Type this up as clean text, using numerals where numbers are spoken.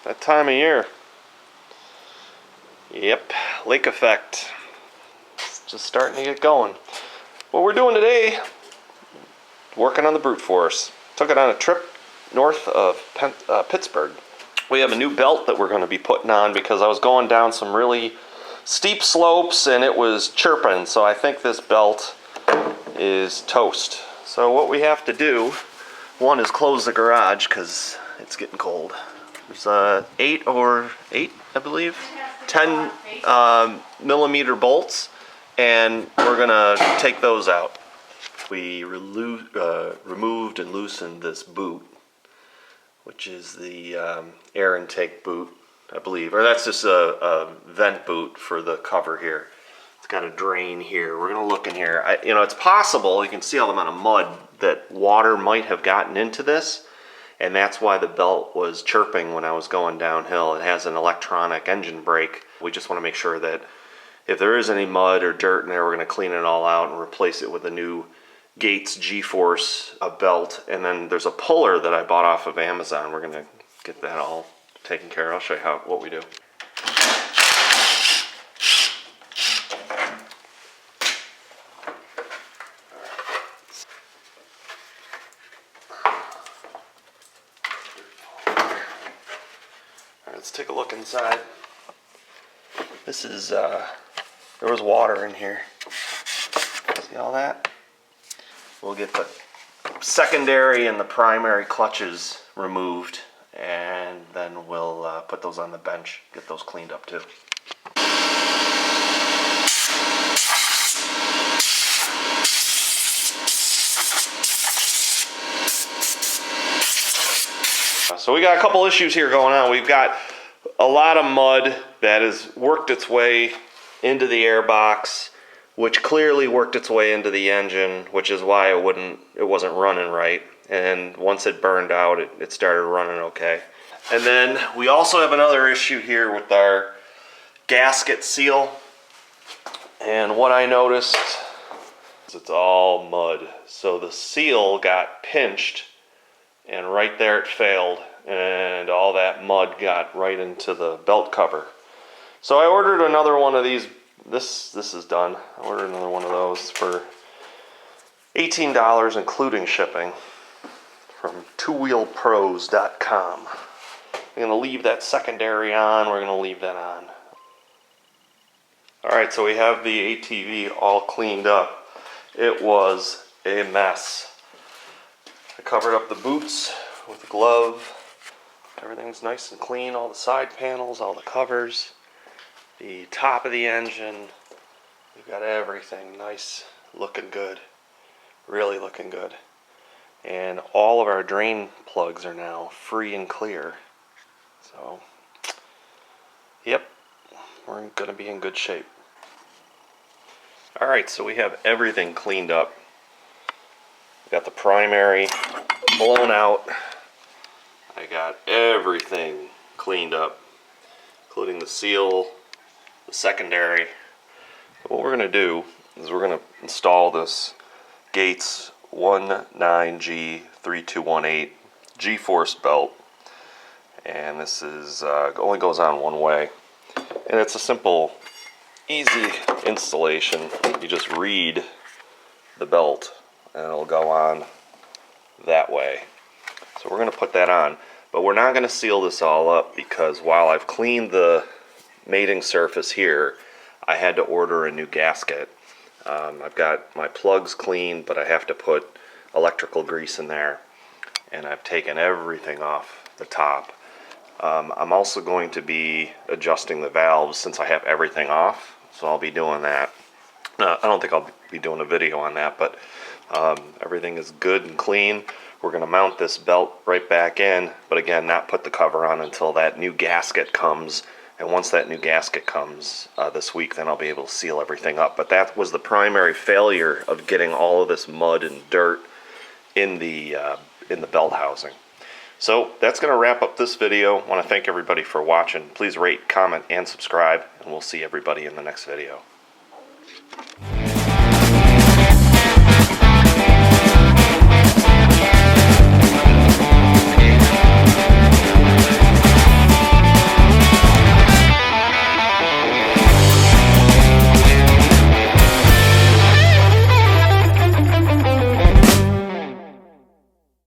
That time of year. Yep, lake effect. It's just starting to get going. What we're doing today, working on the brute force. Took it on a trip north of Pittsburgh. We have a new belt that we're going to be putting on because I was going down some really steep slopes and it was chirping. So I think this belt is toast. So what we have to do, one is close the garage because it's getting cold. There's 8, I believe, 10 millimeter bolts, and we're gonna take those out. We removed and loosened this boot, which is the air intake boot, I believe, or that's just a vent boot for the cover here. It's got a drain here. We're gonna look in here. It's possible, you can see all the amount of mud that water might have gotten into this, and that's why the belt was chirping when I was going downhill. It has an electronic engine brake. We just want to make sure that if there is any mud or dirt in there, we're going to clean it all out and replace it with a new Gates G-Force belt. And then there's a puller that I bought off of Amazon. We're going to get that all taken care of. I'll show you what we do. Let's take a look inside. This is, there was water in here. See all that? We'll get the secondary and the primary clutches removed, and then we'll put those on the bench, get those cleaned up too. So we got a couple issues here going on. We've got a lot of mud that has worked its way into the airbox, which clearly worked its way into the engine, which is why it wasn't running right. And once it burned out, it started running okay. And then we also have another issue here with our gasket seal. And what I noticed is it's all mud. So the seal got pinched, and right there it failed, and all that mud got right into the belt cover. So I ordered another one of these. This is done. I ordered another one of those for $18 including shipping from twowheelpros.com. I'm gonna leave that secondary on. We're gonna leave that on. All right, so we have the ATV all cleaned up. It was a mess. I covered up the boots with a glove. Everything's nice and clean, all the side panels, all the covers, the top of the engine. We've got everything nice, looking good, really looking good. And all of our drain plugs are now free and clear. So, yep, we're gonna be in good shape. All right, so we have everything cleaned up. We got the primary blown out. I got everything cleaned up, including the seal, the secondary. What we're going to do is we're going to install this Gates 19G3218 G-Force belt. And this is only goes on one way. And it's a simple, easy installation. You just read the belt and it'll go on that way. So we're going to put that on, but we're not going to seal this all up because while I've cleaned the mating surface here, I had to order a new gasket. I've got my plugs clean, but I have to put electrical grease in there, and I've taken everything off the top. I'm also going to be adjusting the valves since I have everything off, so I'll be doing that. I don't think I'll be doing a video on that, but everything is good and clean. We're going to mount this belt right back in, but again, not put the cover on until that new gasket comes. And once that new gasket comes this week, then I'll be able to seal everything up. But that was the primary failure of getting all of this mud and dirt in the belt housing. So that's going to wrap up this video. I want to thank everybody for watching. Please rate, comment, and subscribe, and we'll see everybody in the next video.